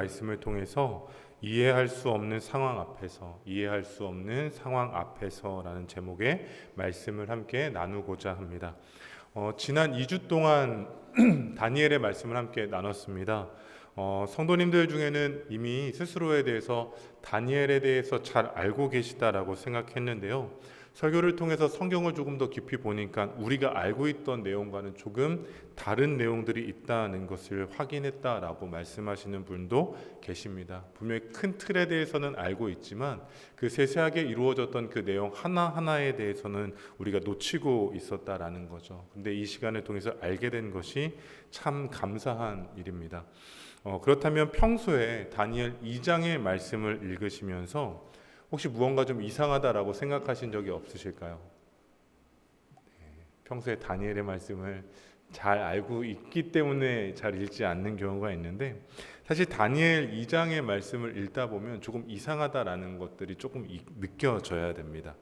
말씀을 통해서 이해할 수 없는 상황 앞에서라는 제목의 말씀을 함께 나누고자 합니다. 지난 2주 동안 다니엘의 말씀을 함께 나눴습니다. 성도님들 중에는 이미 스스로에 대해서 다니엘에 대해서 잘 알고 계시다라고 생각했는데요. 설교를 통해서 성경을 조금 더 깊이 보니까 우리가 알고 있던 내용과는 조금 다른 내용들이 있다는 것을 확인했다라고 말씀하시는 분도 계십니다. 분명히 큰 틀에 대해서는 알고 있지만 그 세세하게 이루어졌던 그 내용 하나하나에 대해서는 우리가 놓치고 있었다라는 거죠. 근데 이 시간을 통해서 알게 된 것이 참 감사한 일입니다. 그렇다면 평소에 다니엘 2장의 말씀을 읽으시면서 혹시 무언가 좀 이상하다라고 생각하신 적이 없으실까요? 평소에 다니엘의 말씀을 잘 알고 있기 때문에 잘 읽지 않는 경우가 있는데, 사실 다니엘 2장의 말씀을 읽다 보면 조금 이상하다라는 것들이 조금 느껴져야 됩니다.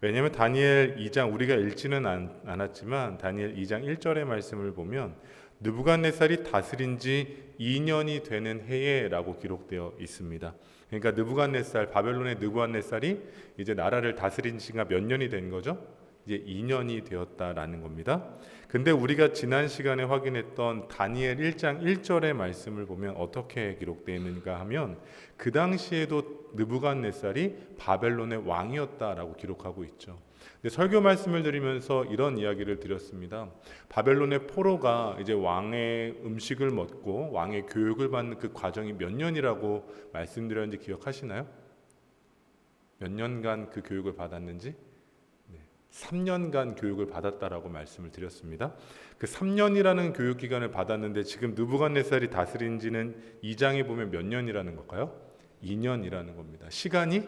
왜냐하면 다니엘 2장 우리가 읽지는 않았지만 다니엘 2장 1절의 말씀을 보면 느부갓네살이 다스린 지 2년이 되는 해에라고 기록되어 있습니다. 그러니까 바벨론의 느부갓네살이 이제 나라를 다스린 지가 몇 년이 된 거죠? 이제 2년이 되었다라는 겁니다. 근데 우리가 지난 시간에 확인했던 다니엘 1장 1절의 말씀을 보면 어떻게 기록되어 있는가 하면 그 당시에도 느부갓네살이 바벨론의 왕이었다라고 기록하고 있죠. 근데 설교 말씀을 드리면서 이런 이야기를 드렸습니다. 바벨론의 포로가 이제 왕의 음식을 먹고 왕의 교육을 받는 그 과정이 몇 년이라고 말씀드렸는지 기억하시나요? 몇 년간 그 교육을 받았는지? 3년간 교육을 받았다라고 말씀을 드렸습니다. 그 3년이라는 교육 기간을 받았는데 지금 느부갓네살이 다스린 지는 2장에 보면 몇 년이라는 걸까요? 2년이라는 겁니다. 시간이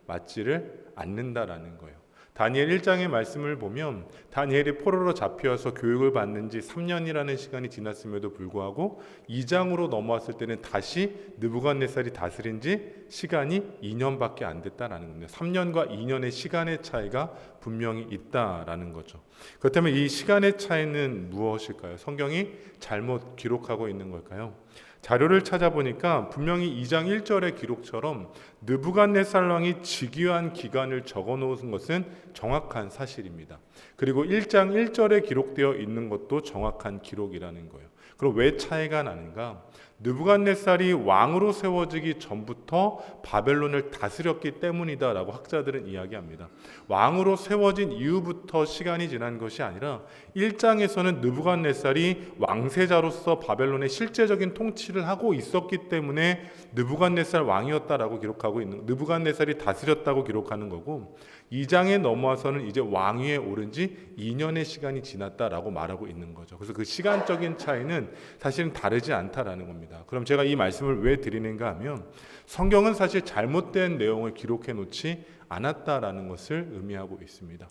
맞지를 않는다라는 거예요. 다니엘 1장의 말씀을 보면 다니엘이 포로로 잡혀서 교육을 받는 지 3년이라는 시간이 지났음에도 불구하고 2장으로 넘어왔을 때는 다시 느부갓네살이 다스린 지 시간이 2년밖에 안 됐다라는 겁니다. 3년과 2년의 시간의 차이가 분명히 있다라는 거죠. 그렇다면 이 시간의 차이는 무엇일까요? 성경이 잘못 기록하고 있는 걸까요? 자료를 찾아보니까 분명히 2장 1절의 기록처럼 느부갓네살 왕이 즉위한 기간을 적어놓은 것은 정확한 사실입니다. 그리고 1장 1절에 기록되어 있는 것도 정확한 기록이라는 거예요. 그럼 왜 차이가 나는가? 느부갓네살이 왕으로 세워지기 전부터 바벨론을 다스렸기 때문이다라고 학자들은 이야기합니다. 왕으로 세워진 이후부터 시간이 지난 것이 아니라 1장에서는 느부갓네살이 왕세자로서 바벨론의 실제적인 통치를 하고 있었기 때문에 느부갓네살 왕이었다라고 기록하고 있는, 느부갓네살이 다스렸다고 기록하는 거고, 2장에 넘어와서는 이제 왕위에 오른 지 2년의 시간이 지났다라고 말하고 있는 거죠. 그래서 그 시간적인 차이는 사실은 다르지 않다라는 겁니다. 그럼 제가 이 말씀을 왜 드리는가 하면 성경은 사실 잘못된 내용을 기록해 놓지 않았다라는 것을 의미하고 있습니다.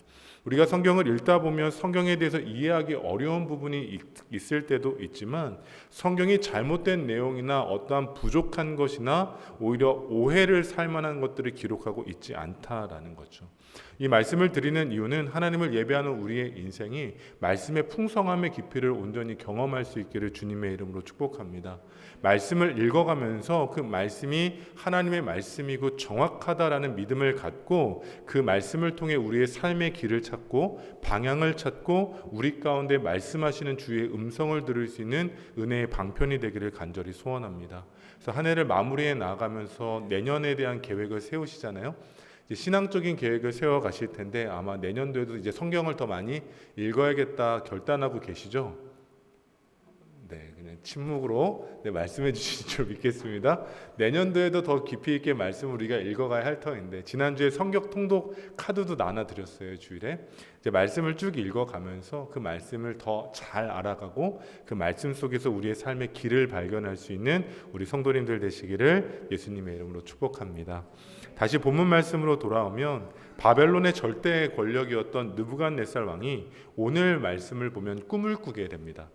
우리가 성경을 읽다 보면 성경에 대해서 이해하기 어려운 부분이 있을 때도 있지만 성경이 잘못된 내용이나 어떠한 부족한 것이나 오히려 오해를 살 만한 것들을 기록하고 있지 않다라는 거죠. 이 말씀을 드리는 이유는 하나님을 예배하는 우리의 인생이 말씀의 풍성함의 깊이를 온전히 경험할 수 있기를 주님의 이름으로 축복합니다. 말씀을 읽어가면서 그 말씀이 하나님의 말씀이고 정확하다라는 믿음을 갖고 그 말씀을 통해 우리의 삶의 길을 찾고 방향을 찾고 우리 가운데 말씀하시는 주의 음성을 들을 수 있는 은혜의 방편이 되기를 간절히 소원합니다. 그래서 한 해를 마무리해 나가면서 내년에 대한 계획을 세우시잖아요. 이제 신앙적인 계획을 세워 가실 텐데 아마 내년도에도 이제 성경을 더 많이 읽어야겠다 결단하고 계시죠? 네, 그냥 침묵으로 말씀해 주실 줄 믿겠습니다. 내년도에도 더 깊이 있게 말씀을 우리가 읽어가야 할 터인데 지난주에 성경 통독 카드도 나눠드렸어요. 주일에 이제 말씀을 쭉 읽어가면서 그 말씀을 더 잘 알아가고 그 말씀 속에서 우리의 삶의 길을 발견할 수 있는 우리 성도님들 되시기를 예수님의 이름으로 축복합니다. 다시 본문 말씀으로 돌아오면 바벨론의 절대 권력이었던 느부갓네살 왕이 오늘 말씀을 보면 꿈을 꾸게 됩니다.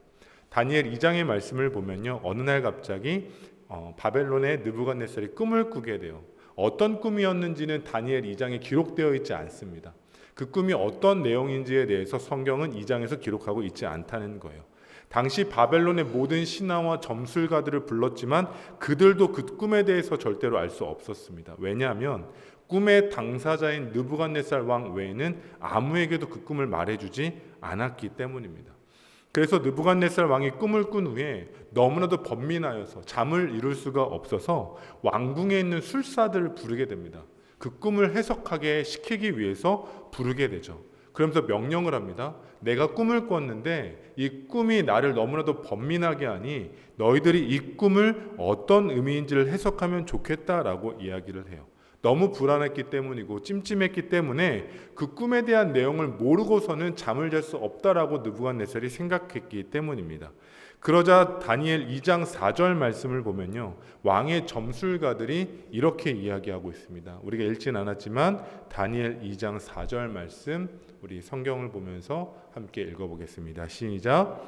다니엘 2장의 말씀을 보면요, 어느 날 갑자기 바벨론의 느부갓네살이 꿈을 꾸게 돼요. 어떤 꿈이었는지는 다니엘 2장에 기록되어 있지 않습니다. 그 꿈이 어떤 내용인지에 대해서 성경은 2장에서 기록하고 있지 않다는 거예요. 당시 바벨론의 모든 신하와 점술가들을 불렀지만 그들도 그 꿈에 대해서 절대로 알 수 없었습니다. 왜냐하면 꿈의 당사자인 느부갓네살 왕 외에는 아무에게도 그 꿈을 말해주지 않았기 때문입니다. 그래서 느부갓네살 왕이 꿈을 꾼 후에 너무나도 번민하여서 잠을 이룰 수가 없어서 왕궁에 있는 술사들을 부르게 됩니다. 그 꿈을 해석하게 시키기 위해서 부르게 되죠. 그러면서 명령을 합니다. 내가 꿈을 꿨는데 이 꿈이 나를 너무나도 번민하게 하니 너희들이 이 꿈을 어떤 의미인지를 해석하면 좋겠다라고 이야기를 해요. 너무 불안했기 때문이고 찜찜했기 때문에 그 꿈에 대한 내용을 모르고서는 잠을 잘 수 없다라고 느부갓네살이 생각했기 때문입니다. 그러자 다니엘 2장 4절 말씀을 보면요, 왕의 점술가들이 이렇게 이야기하고 있습니다. 우리가 읽진 않았지만 다니엘 2장 4절 말씀 우리 성경을 보면서 함께 읽어보겠습니다. 시작.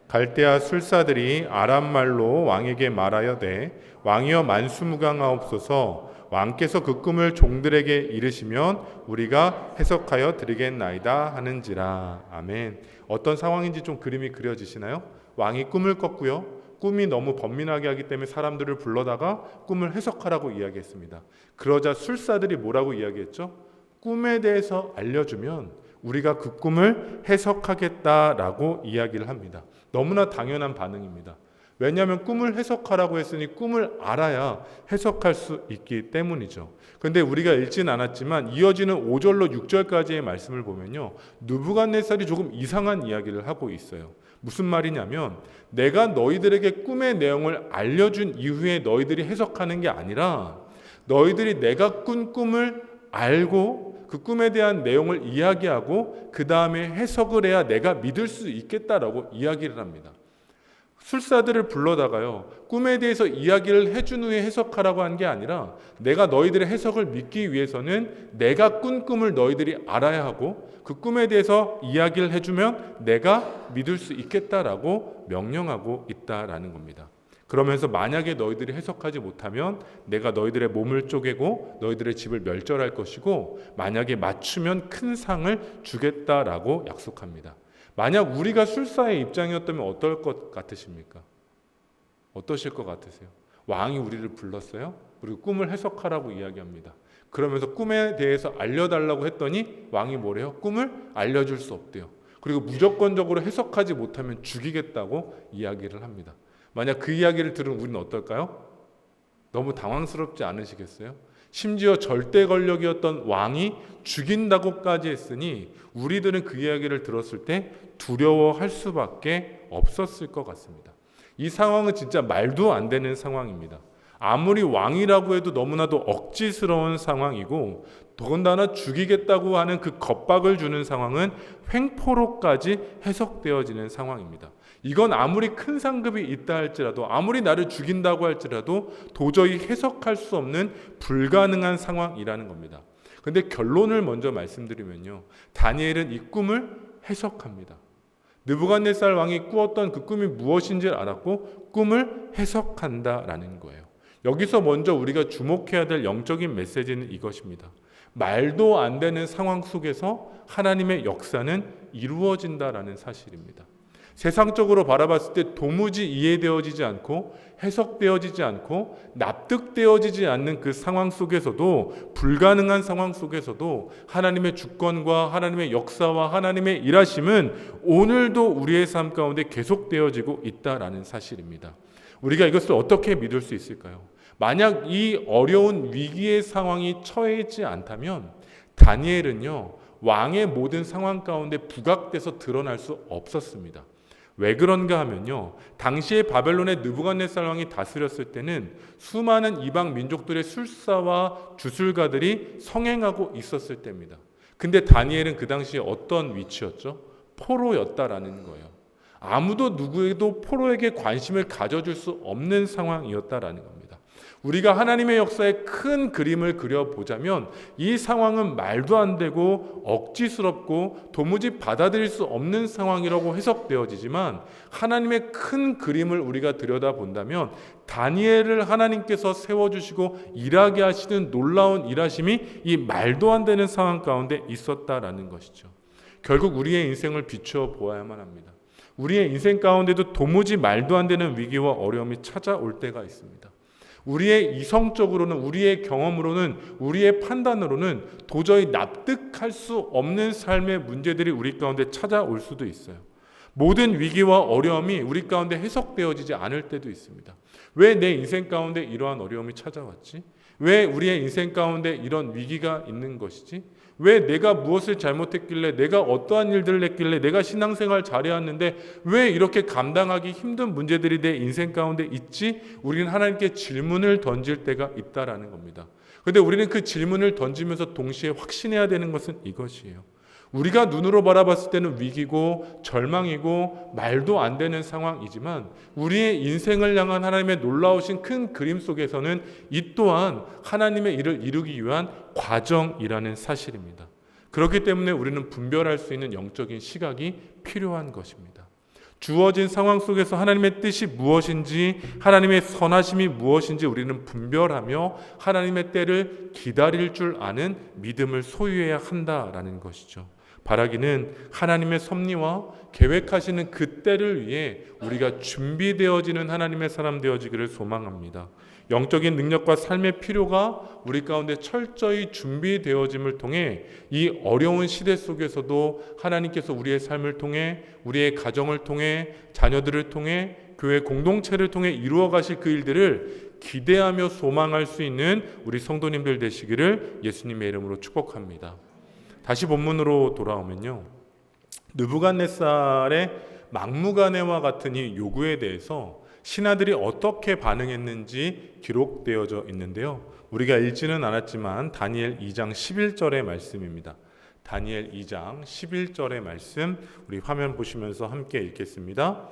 갈대아 술사들이 아람말로 왕에게 말하여되 왕이여 만수무강하옵소서. 왕께서 그 꿈을 종들에게 이르시면 우리가 해석하여 드리겠나이다 하는지라. 아멘. 어떤 상황인지 좀 그림이 그려지시나요? 왕이 꿈을 꿨고요. 꿈이 너무 번민하게 하기 때문에 사람들을 불러다가 꿈을 해석하라고 이야기했습니다. 그러자 술사들이 뭐라고 이야기했죠? 꿈에 대해서 알려주면 우리가 그 꿈을 해석하겠다라고 이야기를 합니다. 너무나 당연한 반응입니다. 왜냐하면 꿈을 해석하라고 했으니 꿈을 알아야 해석할 수 있기 때문이죠. 그런데 우리가 읽진 않았지만 이어지는 5절로 6절까지의 말씀을 보면요, 느부갓네살이 조금 이상한 이야기를 하고 있어요. 무슨 말이냐면 내가 너희들에게 꿈의 내용을 알려준 이후에 너희들이 해석하는 게 아니라 너희들이 내가 꾼 꿈을 알고 그 꿈에 대한 내용을 이야기하고 그 다음에 해석을 해야 내가 믿을 수 있겠다라고 이야기를 합니다. 술사들을 불러다가요, 꿈에 대해서 이야기를 해준 후에 해석하라고 한 게 아니라 내가 너희들의 해석을 믿기 위해서는 내가 꾼 꿈을 너희들이 알아야 하고 그 꿈에 대해서 이야기를 해주면 내가 믿을 수 있겠다라고 명령하고 있다라는 겁니다. 그러면서 만약에 너희들이 해석하지 못하면 내가 너희들의 몸을 쪼개고 너희들의 집을 멸절할 것이고 만약에 맞추면 큰 상을 주겠다라고 약속합니다. 만약 우리가 술사의 입장이었다면 어떨 것 같으십니까? 어떠실 것 같으세요? 왕이 우리를 불렀어요. 그리고 꿈을 해석하라고 이야기합니다. 그러면서 꿈에 대해서 알려달라고 했더니 왕이 뭐래요? 꿈을 알려줄 수 없대요. 그리고 무조건적으로 해석하지 못하면 죽이겠다고 이야기를 합니다. 만약 그 이야기를 들은 우리는 어떨까요? 너무 당황스럽지 않으시겠어요? 심지어 절대 권력이었던 왕이 죽인다고까지 했으니 우리들은 그 이야기를 들었을 때 두려워할 수밖에 없었을 것 같습니다. 이 상황은 진짜 말도 안 되는 상황입니다. 아무리 왕이라고 해도 너무나도 억지스러운 상황이고 더군다나 죽이겠다고 하는 그 겁박을 주는 상황은 횡포로까지 해석되어지는 상황입니다. 이건 아무리 큰 상급이 있다 할지라도 아무리 나를 죽인다고 할지라도 도저히 해석할 수 없는 불가능한 상황이라는 겁니다. 그런데 결론을 먼저 말씀드리면요, 다니엘은 이 꿈을 해석합니다. 느부갓네살 왕이 꾸었던 그 꿈이 무엇인지를 알았고 꿈을 해석한다라는 거예요. 여기서 먼저 우리가 주목해야 될 영적인 메시지는 이것입니다. 말도 안 되는 상황 속에서 하나님의 역사는 이루어진다라는 사실입니다. 세상적으로 바라봤을 때 도무지 이해되어지지 않고 해석되어지지 않고 납득되어지지 않는 그 상황 속에서도, 불가능한 상황 속에서도 하나님의 주권과 하나님의 역사와 하나님의 일하심은 오늘도 우리의 삶 가운데 계속되어지고 있다라는 사실입니다. 우리가 이것을 어떻게 믿을 수 있을까요? 만약 이 어려운 위기의 상황이 처해있지 않다면 다니엘은요, 왕의 모든 상황 가운데 부각돼서 드러날 수 없었습니다. 왜 그런가 하면요, 당시에 바벨론의 느부갓네살 왕이 다스렸을 때는 수많은 이방 민족들의 술사와 주술가들이 성행하고 있었을 때입니다. 근데 다니엘은 그 당시에 어떤 위치였죠? 포로였다라는 거예요. 아무도 누구에도 포로에게 관심을 가져줄 수 없는 상황이었다라는 겁니다. 우리가 하나님의 역사의 큰 그림을 그려보자면 이 상황은 말도 안 되고 억지스럽고 도무지 받아들일 수 없는 상황이라고 해석되어지지만 하나님의 큰 그림을 우리가 들여다본다면 다니엘을 하나님께서 세워주시고 일하게 하시는 놀라운 일하심이 이 말도 안 되는 상황 가운데 있었다라는 것이죠. 결국 우리의 인생을 비추어 보아야만 합니다. 우리의 인생 가운데도 도무지 말도 안 되는 위기와 어려움이 찾아올 때가 있습니다. 우리의 이성적으로는, 우리의 경험으로는, 우리의 판단으로는 도저히 납득할 수 없는 삶의 문제들이 우리 가운데 찾아올 수도 있어요. 모든 위기와 어려움이 우리 가운데 해석되어지지 않을 때도 있습니다. 왜 내 인생 가운데 이러한 어려움이 찾아왔지? 왜 우리의 인생 가운데 이런 위기가 있는 것이지? 왜 내가 무엇을 잘못했길래, 내가 어떠한 일들을 했길래, 내가 신앙생활 잘해왔는데 왜 이렇게 감당하기 힘든 문제들이 내 인생 가운데 있지? 우리는 하나님께 질문을 던질 때가 있다라는 겁니다. 그런데 우리는 그 질문을 던지면서 동시에 확신해야 되는 것은 이것이에요. 우리가 눈으로 바라봤을 때는 위기고 절망이고 말도 안 되는 상황이지만 우리의 인생을 향한 하나님의 놀라우신 큰 그림 속에서는 이 또한 하나님의 일을 이루기 위한 과정이라는 사실입니다. 그렇기 때문에 우리는 분별할 수 있는 영적인 시각이 필요한 것입니다. 주어진 상황 속에서 하나님의 뜻이 무엇인지, 하나님의 선하심이 무엇인지 우리는 분별하며 하나님의 때를 기다릴 줄 아는 믿음을 소유해야 한다라는 것이죠. 바라기는 하나님의 섭리와 계획하시는 그 때를 위해 우리가 준비되어지는 하나님의 사람 되어지기를 소망합니다. 영적인 능력과 삶의 필요가 우리 가운데 철저히 준비되어짐을 통해 이 어려운 시대 속에서도 하나님께서 우리의 삶을 통해, 우리의 가정을 통해, 자녀들을 통해, 교회 공동체를 통해 이루어 가실 그 일들을 기대하며 소망할 수 있는 우리 성도님들 되시기를 예수님의 이름으로 축복합니다. 다시 본문으로 돌아오면요, 느부갓네살의 막무가내와 같은 이 요구에 대해서 신하들이 어떻게 반응했는지 기록되어져 있는데요, 우리가 읽지는 않았지만 다니엘 2장 11절의 말씀입니다. 다니엘 2장 11절의 말씀 우리 화면 보시면서 함께 읽겠습니다.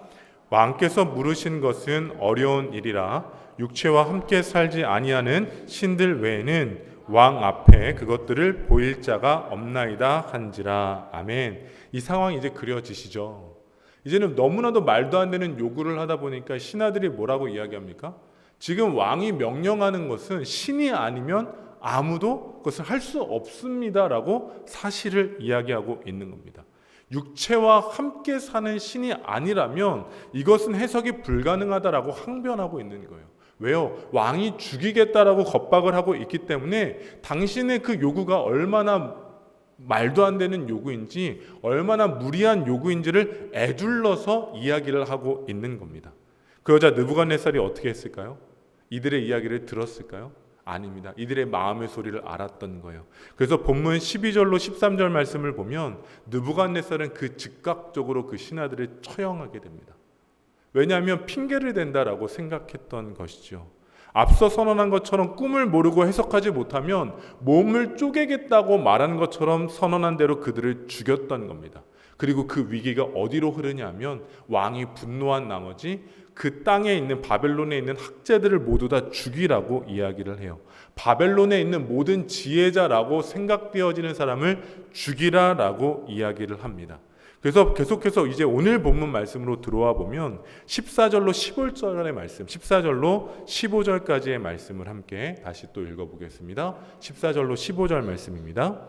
왕께서 물으신 것은 어려운 일이라 육체와 함께 살지 아니하는 신들 외에는 왕 앞에 그것들을 보일 자가 없나이다 한지라. 아멘. 이 상황이 이제 그려지시죠. 이제는 너무나도 말도 안 되는 요구를 하다 보니까 신하들이 뭐라고 이야기합니까? 지금 왕이 명령하는 것은 신이 아니면 아무도 그것을 할 수 없습니다라고 사실을 이야기하고 있는 겁니다. 육체와 함께 사는 신이 아니라면 이것은 해석이 불가능하다라고 항변하고 있는 거예요. 왜요? 왕이 죽이겠다라고 겁박을 하고 있기 때문에 당신의 그 요구가 얼마나 말도 안 되는 요구인지, 얼마나 무리한 요구인지를 에둘러서 이야기를 하고 있는 겁니다. 그 여자 느부갓네살이 어떻게 했을까요? 이들의 이야기를 들었을까요? 아닙니다. 이들의 마음의 소리를 알았던 거예요. 그래서 본문 12절로 13절 말씀을 보면 느부갓네살은 그 즉각적으로 그 신하들을 처형하게 됩니다. 왜냐하면 핑계를 댄다라고 생각했던 것이죠. 앞서 선언한 것처럼 꿈을 모르고 해석하지 못하면 몸을 쪼개겠다고 말한 것처럼 선언한 대로 그들을 죽였던 겁니다. 그리고 그 위기가 어디로 흐르냐면 왕이 분노한 나머지 그 땅에 있는 바벨론에 있는 학자들을 모두 다 죽이라고 이야기를 해요. 바벨론에 있는 모든 지혜자라고 생각되어지는 사람을 죽이라라고 이야기를 합니다. 그래서 계속해서 이제 오늘 본문 말씀으로 들어와 보면 14절로 15절의 말씀, 14절로 15절까지의 말씀을 함께 다시 또 읽어보겠습니다. 14절로 15절 말씀입니다.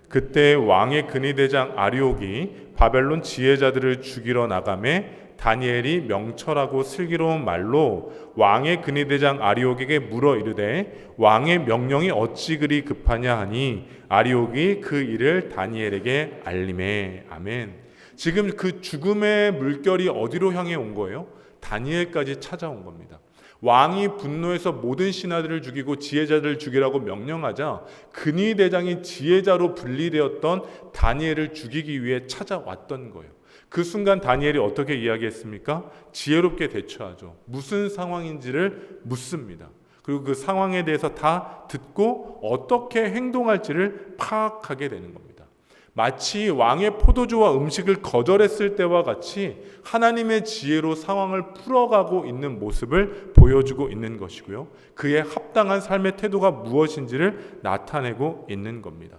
그때 왕의 근위대장 아리옥이 바벨론 지혜자들을 죽이러 나가매 다니엘이 명철하고 슬기로운 말로 왕의 근위대장 아리옥에게 물어 이르되 왕의 명령이 어찌 그리 급하냐 하니 아리옥이 그 일을 다니엘에게 알림해. 아멘. 지금 그 죽음의 물결이 어디로 향해 온 거예요? 다니엘까지 찾아온 겁니다. 왕이 분노해서 모든 신하들을 죽이고 지혜자들을 죽이라고 명령하자 근위대장이 지혜자로 분리되었던 다니엘을 죽이기 위해 찾아왔던 거예요. 그 순간 다니엘이 어떻게 이야기했습니까? 지혜롭게 대처하죠. 무슨 상황인지를 묻습니다. 그리고 그 상황에 대해서 다 듣고 어떻게 행동할지를 파악하게 되는 겁니다. 마치 왕의 포도주와 음식을 거절했을 때와 같이 하나님의 지혜로 상황을 풀어가고 있는 모습을 보여주고 있는 것이고요. 그의 합당한 삶의 태도가 무엇인지를 나타내고 있는 겁니다.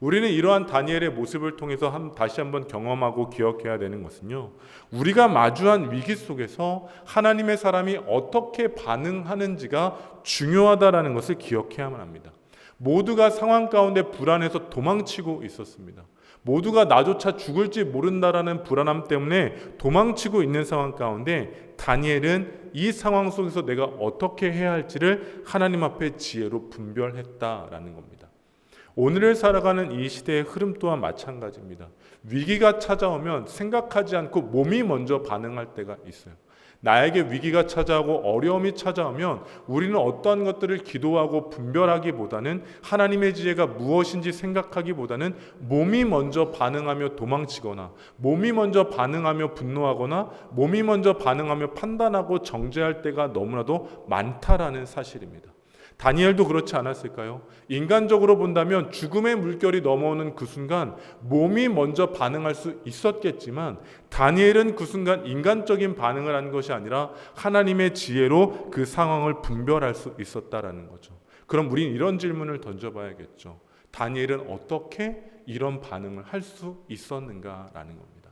우리는 이러한 다니엘의 모습을 통해서 다시 한번 경험하고 기억해야 되는 것은요, 우리가 마주한 위기 속에서 하나님의 사람이 어떻게 반응하는지가 중요하다라는 것을 기억해야만 합니다. 모두가 상황 가운데 불안해서 도망치고 있었습니다. 모두가 나조차 죽을지 모른다라는 불안함 때문에 도망치고 있는 상황 가운데 다니엘은 이 상황 속에서 내가 어떻게 해야 할지를 하나님 앞에 지혜로 분별했다라는 겁니다. 오늘을 살아가는 이 시대의 흐름 또한 마찬가지입니다. 위기가 찾아오면 생각하지 않고 몸이 먼저 반응할 때가 있어요. 나에게 위기가 찾아오고 어려움이 찾아오면 우리는 어떠한 것들을 기도하고 분별하기보다는 하나님의 지혜가 무엇인지 생각하기보다는 몸이 먼저 반응하며 도망치거나 몸이 먼저 반응하며 분노하거나 몸이 먼저 반응하며 판단하고 정죄할 때가 너무나도 많다라는 사실입니다. 다니엘도 그렇지 않았을까요? 인간적으로 본다면 죽음의 물결이 넘어오는 그 순간 몸이 먼저 반응할 수 있었겠지만 다니엘은 그 순간 인간적인 반응을 한 것이 아니라 하나님의 지혜로 그 상황을 분별할 수 있었다라는 거죠. 그럼 우리는 이런 질문을 던져봐야겠죠. 다니엘은 어떻게 이런 반응을 할 수 있었는가라는 겁니다.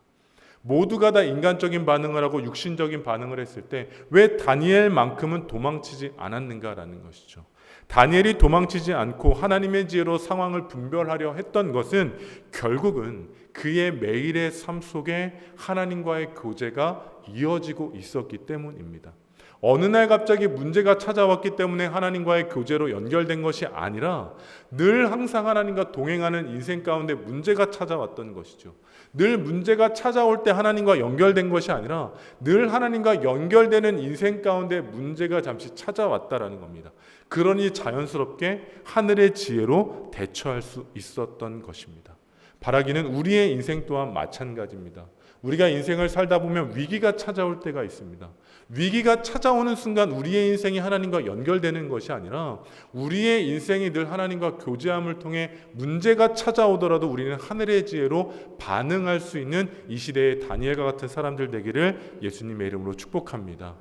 모두가 다 인간적인 반응을 하고 육신적인 반응을 했을 때 왜 다니엘만큼은 도망치지 않았는가라는 것이죠. 다니엘이 도망치지 않고 하나님의 지혜로 상황을 분별하려 했던 것은 결국은 그의 매일의 삶 속에 하나님과의 교제가 이어지고 있었기 때문입니다. 어느 날 갑자기 문제가 찾아왔기 때문에 하나님과의 교제로 연결된 것이 아니라 늘 항상 하나님과 동행하는 인생 가운데 문제가 찾아왔던 것이죠. 늘 문제가 찾아올 때 하나님과 연결된 것이 아니라 늘 하나님과 연결되는 인생 가운데 문제가 잠시 찾아왔다라는 겁니다. 그러니 자연스럽게 하늘의 지혜로 대처할 수 있었던 것입니다. 바라기는 우리의 인생 또한 마찬가지입니다. 우리가 인생을 살다 보면 위기가 찾아올 때가 있습니다. 위기가 찾아오는 순간 우리의 인생이 하나님과 연결되는 것이 아니라 우리의 인생이 늘 하나님과 교제함을 통해 문제가 찾아오더라도 우리는 하늘의 지혜로 반응할 수 있는 이 시대의 다니엘과 같은 사람들 되기를 예수님의 이름으로 축복합니다.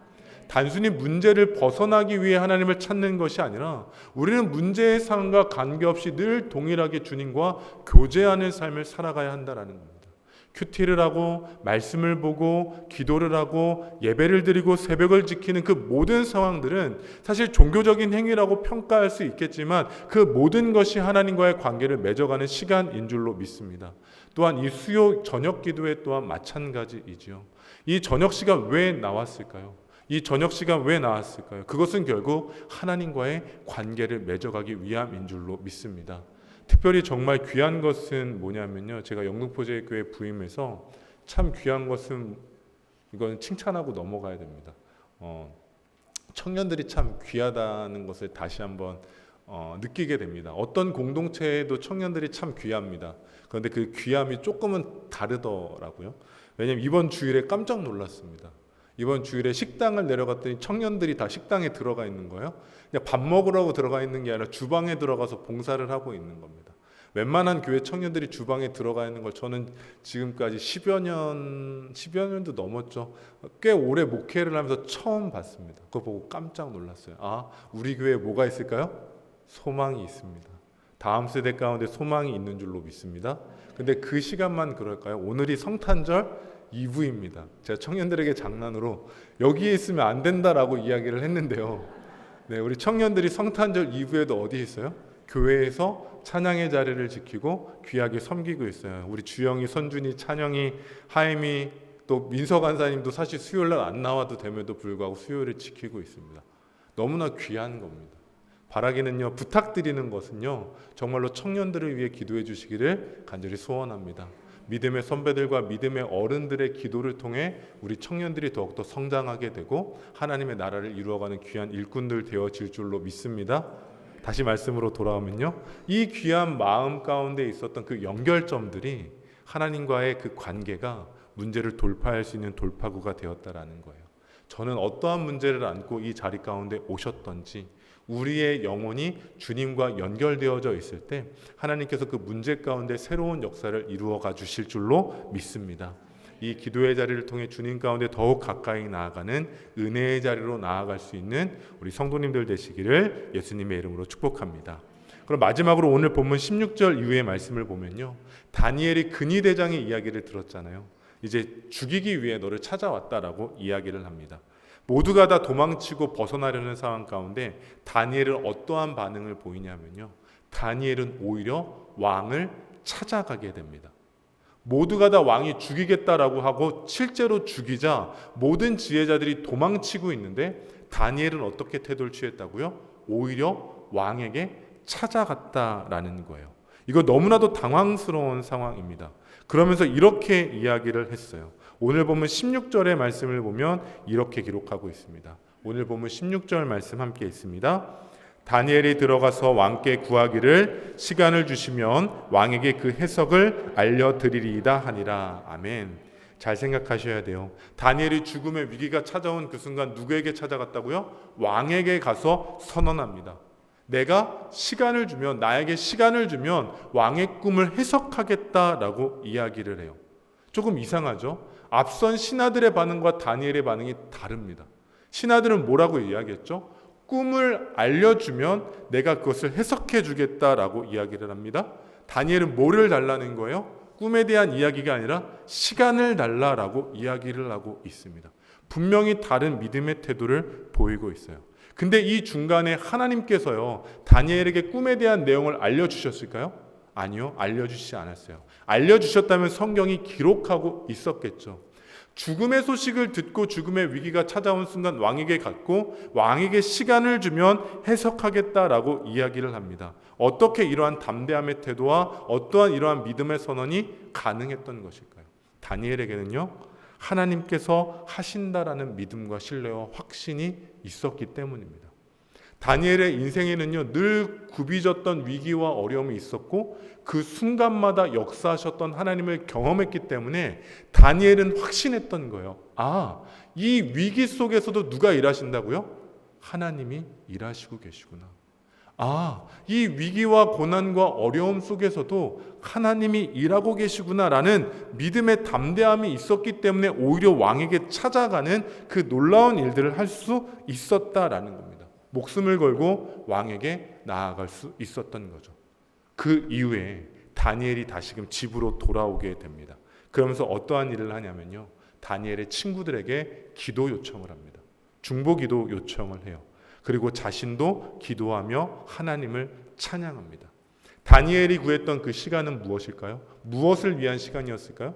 단순히 문제를 벗어나기 위해 하나님을 찾는 것이 아니라 우리는 문제의 상황과 관계없이 늘 동일하게 주님과 교제하는 삶을 살아가야 한다는 겁니다. 큐티를 하고 말씀을 보고 기도를 하고 예배를 드리고 새벽을 지키는 그 모든 상황들은 사실 종교적인 행위라고 평가할 수 있겠지만 그 모든 것이 하나님과의 관계를 맺어가는 시간인 줄로 믿습니다. 또한 이 수요 저녁 기도회 또한 마찬가지이지요. 이 저녁 시간 왜 나왔을까요? 이 저녁 시간 왜 나왔을까요? 그것은 결국 하나님과의 관계를 맺어가기 위함인 줄로 믿습니다. 특별히 정말 귀한 것은 뭐냐면요. 제가 영등포제교회 부임해서 참 귀한 것은 이건 칭찬하고 넘어가야 됩니다. 청년들이 참 귀하다는 것을 다시 한번 느끼게 됩니다. 어떤 공동체에도 청년들이 참 귀합니다. 그런데 그 귀함이 조금은 다르더라고요. 왜냐하면 이번 주일에 깜짝 놀랐습니다. 이번 주일에 식당을 내려갔더니 청년들이 다 식당에 들어가 있는 거예요. 그냥 밥 먹으라고 들어가 있는 게 아니라 주방에 들어가서 봉사를 하고 있는 겁니다. 웬만한 교회 청년들이 주방에 들어가 있는 걸 저는 지금까지 10여 년도 넘었죠. 꽤 오래 목회를 하면서 처음 봤습니다. 그거 보고 깜짝 놀랐어요. 아, 우리 교회에 뭐가 있을까요? 소망이 있습니다. 다음 세대 가운데 소망이 있는 줄로 믿습니다. 근데 그 시간만 그럴까요? 오늘이 성탄절 이브입니다. 제가 청년들에게 장난으로 여기에 있으면 안 된다라고 이야기를 했는데요. 네, 우리 청년들이 성탄절 이브에도 어디 있어요? 교회에서 찬양의 자리를 지키고 귀하게 섬기고 있어요. 우리 주영이, 선준이, 찬영이, 하임이 또 민서 간사님도 사실 수요일날 안 나와도 됨에도 불구하고 수요일을 지키고 있습니다. 너무나 귀한 겁니다. 바라기는요, 부탁드리는 것은요, 정말로 청년들을 위해 기도해 주시기를 간절히 소원합니다. 믿음의 선배들과 믿음의 어른들의 기도를 통해 우리 청년들이 더욱더 성장하게 되고 하나님의 나라를 이루어가는 귀한 일꾼들 되어질 줄로 믿습니다. 다시 말씀으로 돌아오면요, 이 귀한 마음 가운데 있었던 그 연결점들이 하나님과의 그 관계가 문제를 돌파할 수 있는 돌파구가 되었다라는 거예요. 저는 어떠한 문제를 안고 이 자리 가운데 오셨던지 우리의 영혼이 주님과 연결되어져 있을 때 하나님께서 그 문제 가운데 새로운 역사를 이루어가 주실 줄로 믿습니다. 이 기도의 자리를 통해 주님 가운데 더욱 가까이 나아가는 은혜의 자리로 나아갈 수 있는 우리 성도님들 되시기를 예수님의 이름으로 축복합니다. 그럼 마지막으로 오늘 본문 16절 이후의 말씀을 보면요, 다니엘이 근위대장의 이야기를 들었잖아요. 이제 죽이기 위해 너를 찾아왔다라고 이야기를 합니다. 모두가 다 도망치고 벗어나려는 상황 가운데 다니엘은 어떠한 반응을 보이냐면요, 다니엘은 오히려 왕을 찾아가게 됩니다. 모두가 다 왕이 죽이겠다라고 하고 실제로 죽이자 모든 지혜자들이 도망치고 있는데 다니엘은 어떻게 태도를 취했다고요? 오히려 왕에게 찾아갔다라는 거예요. 이거 너무나도 당황스러운 상황입니다. 그러면서 이렇게 이야기를 했어요. 오늘 보면 16절의 말씀을 보면 이렇게 기록하고 있습니다. 오늘 보면 16절 말씀 함께 있습니다. 다니엘이 들어가서 왕께 구하기를 시간을 주시면 왕에게 그 해석을 알려드리리이다 하니라. 아멘. 잘 생각하셔야 돼요. 다니엘이 죽음의 위기가 찾아온 그 순간 누구에게 찾아갔다고요? 왕에게 가서 선언합니다. 내가 시간을 주면, 나에게 시간을 주면 왕의 꿈을 해석하겠다라고 이야기를 해요. 조금 이상하죠? 앞선 신하들의 반응과 다니엘의 반응이 다릅니다. 신하들은 뭐라고 이야기했죠? 꿈을 알려주면 내가 그것을 해석해 주겠다라고 이야기를 합니다. 다니엘은 뭐를 달라는 거예요? 꿈에 대한 이야기가 아니라 시간을 달라라고 이야기를 하고 있습니다. 분명히 다른 믿음의 태도를 보이고 있어요. 근데 이 중간에 하나님께서요, 다니엘에게 꿈에 대한 내용을 알려주셨을까요? 아니요, 알려주시지 않았어요. 알려주셨다면 성경이 기록하고 있었겠죠. 죽음의 소식을 듣고 죽음의 위기가 찾아온 순간 왕에게 갔고 왕에게 시간을 주면 해석하겠다라고 이야기를 합니다. 어떻게 이러한 담대함의 태도와 어떠한 이러한 믿음의 선언이 가능했던 것일까요? 다니엘에게는요, 하나님께서 하신다라는 믿음과 신뢰와 확신이 있었기 때문입니다. 다니엘의 인생에는요, 늘 굽이졌던 위기와 어려움이 있었고 그 순간마다 역사하셨던 하나님을 경험했기 때문에 다니엘은 확신했던 거예요. 아, 이 위기 속에서도 누가 일하신다고요? 하나님이 일하시고 계시구나. 아, 이 위기와 고난과 어려움 속에서도 하나님이 일하고 계시구나라는 믿음의 담대함이 있었기 때문에 오히려 왕에게 찾아가는 그 놀라운 일들을 할 수 있었다라는 겁니다. 목숨을 걸고 왕에게 나아갈 수 있었던 거죠. 그 이후에 다니엘이 다시금 집으로 돌아오게 됩니다. 그러면서 어떠한 일을 하냐면요, 다니엘의 친구들에게 기도 요청을 합니다. 중보기도 요청을 해요. 그리고 자신도 기도하며 하나님을 찬양합니다. 다니엘이 구했던 그 시간은 무엇일까요? 무엇을 위한 시간이었을까요?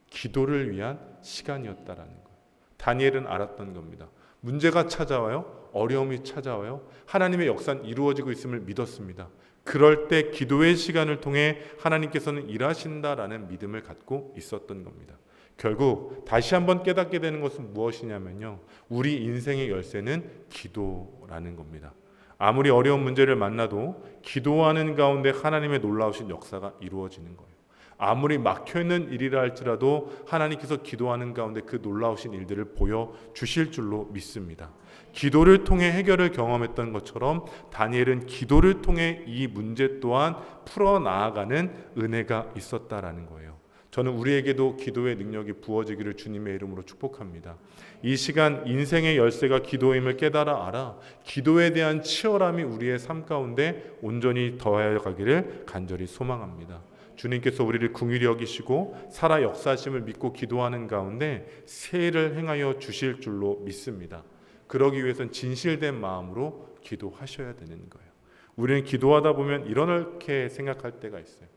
기도를 위한 시간이었다라는 거예요. 다니엘은 알았던 겁니다. 문제가 찾아와요. 어려움이 찾아와요. 하나님의 역사는 이루어지고 있음을 믿었습니다. 그럴 때 기도의 시간을 통해 하나님께서는 일하신다라는 믿음을 갖고 있었던 겁니다. 결국 다시 한번 깨닫게 되는 것은 무엇이냐면요, 우리 인생의 열쇠는 기도라는 겁니다. 아무리 어려운 문제를 만나도 기도하는 가운데 하나님의 놀라우신 역사가 이루어지는 거예요. 아무리 막혀있는 일이라 할지라도 하나님께서 기도하는 가운데 그 놀라우신 일들을 보여주실 줄로 믿습니다. 기도를 통해 해결을 경험했던 것처럼 다니엘은 기도를 통해 이 문제 또한 풀어나아가는 은혜가 있었다라는 거예요. 저는 우리에게도 기도의 능력이 부어지기를 주님의 이름으로 축복합니다. 이 시간 인생의 열쇠가 기도임을 깨달아 알아 기도에 대한 치열함이 우리의 삶 가운데 온전히 더하여 가기를 간절히 소망합니다. 주님께서 우리를 긍휼히 여기시고 살아 역사하심을 믿고 기도하는 가운데 새 일을 행하여 주실 줄로 믿습니다. 그러기 위해서는 진실된 마음으로 기도하셔야 되는 거예요. 우리는 기도하다 보면 이렇게 생각할 때가 있어요.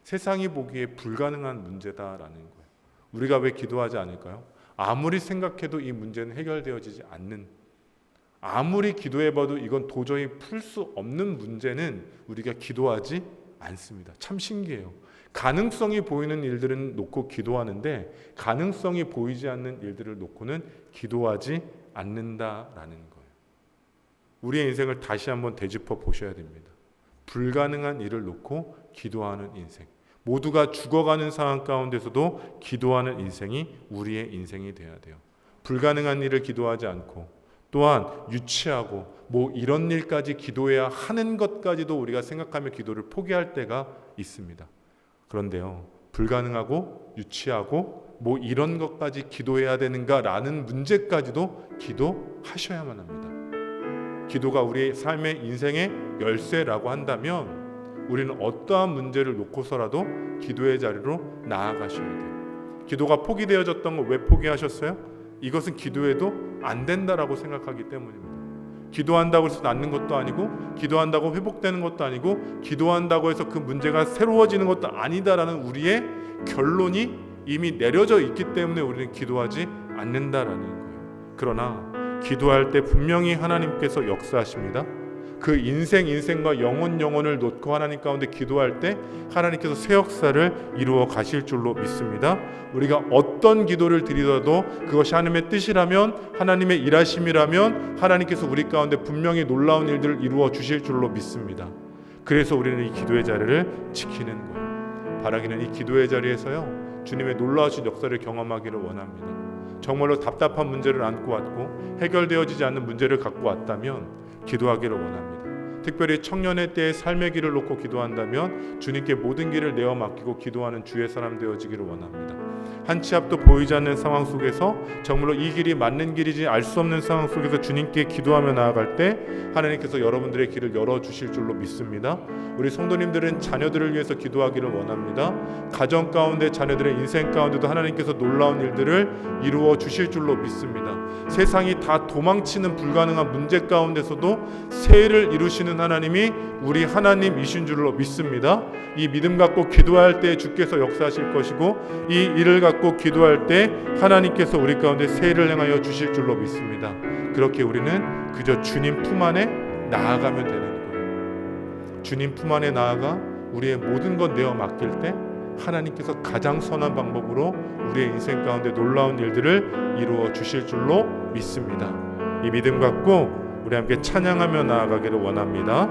세상이 보기에 불가능한 문제다라는 거예요. 우리가 왜 기도하지 않을까요? 아무리 생각해도 이 문제는 해결되어지지 않는, 아무리 기도해봐도 이건 도저히 풀 수 없는 문제는 우리가 기도하지 않습니다. 참 신기해요. 가능성이 보이는 일들은 놓고 기도하는데 가능성이 보이지 않는 일들을 놓고는 기도하지 않는다라는 거예요. 우리의 인생을 다시 한번 되짚어 보셔야 됩니다. 불가능한 일을 놓고 기도하는 인생, 모두가 죽어가는 상황 가운데서도 기도하는 인생이 우리의 인생이 되어야 돼요. 불가능한 일을 기도하지 않고 또한 유치하고 뭐 이런 일까지 기도해야 하는 것까지도 우리가 생각하며 기도를 포기할 때가 있습니다. 그런데요, 불가능하고 유치하고 뭐 이런 것까지 기도해야 되는가라는 문제까지도 기도하셔야만 합니다. 기도가 우리의 삶의 인생의 열쇠라고 한다면 우리는 어떠한 문제를 놓고서라도 기도의 자리로 나아가셔야 돼요. 기도가 포기되어졌던 거 왜 포기하셨어요? 이것은 기도해도 안 된다라고 생각하기 때문입니다. 기도한다고 해서 낫는 것도 아니고 기도한다고 회복되는 것도 아니고 기도한다고 해서 그 문제가 새로워지는 것도 아니다라는 우리의 결론이 이미 내려져 있기 때문에 우리는 기도하지 않는다라는 거예요. 그러나 기도할 때 분명히 하나님께서 역사하십니다. 그 인생과 영혼을 놓고 하나님 가운데 기도할 때 하나님께서 새 역사를 이루어 가실 줄로 믿습니다. 우리가 어떤 기도를 드리더라도 그것이 하나님의 뜻이라면, 하나님의 일하심이라면 하나님께서 우리 가운데 분명히 놀라운 일들을 이루어 주실 줄로 믿습니다. 그래서 우리는 이 기도의 자리를 지키는 거예요. 바라기는 이 기도의 자리에서요, 주님의 놀라우신 역사를 경험하기를 원합니다. 정말로 답답한 문제를 안고 왔고 해결되어지지 않는 문제를 갖고 왔다면 기도하기를 원합니다. 특별히 청년의 때의 삶의 길을 놓고 기도한다면 주님께 모든 길을 내어 맡기고 기도하는 주의 사람 되어지기를 원합니다. 한 치 앞도 보이지 않는 상황 속에서 정말로 이 길이 맞는 길이지 알 수 없는 상황 속에서 주님께 기도하며 나아갈 때 하나님께서 여러분들의 길을 열어주실 줄로 믿습니다. 우리 성도님들은 자녀들을 위해서 기도하기를 원합니다. 가정 가운데 자녀들의 인생 가운데도 하나님께서 놀라운 일들을 이루어 주실 줄로 믿습니다. 세상이 다 도망치는 불가능한 문제 가운데서도 새해를 이루시는 하나님이 우리 하나님이신 줄로 믿습니다. 이 믿음 갖고 기도할 때 주께서 역사하실 것이고 이 일을 갖고 기도할 때 하나님께서 우리 가운데 새해를 행하여 주실 줄로 믿습니다. 그렇게 우리는 그저 주님 품 안에 나아가면 되는 거예요. 주님 품 안에 나아가 우리의 모든 것 내어 맡길 때 하나님께서 가장 선한 방법으로 우리의 인생 가운데 놀라운 일들을 이루어 주실 줄로 믿습니다. 이 믿음 갖고 우리 함께 찬양하며 나아가기를 원합니다.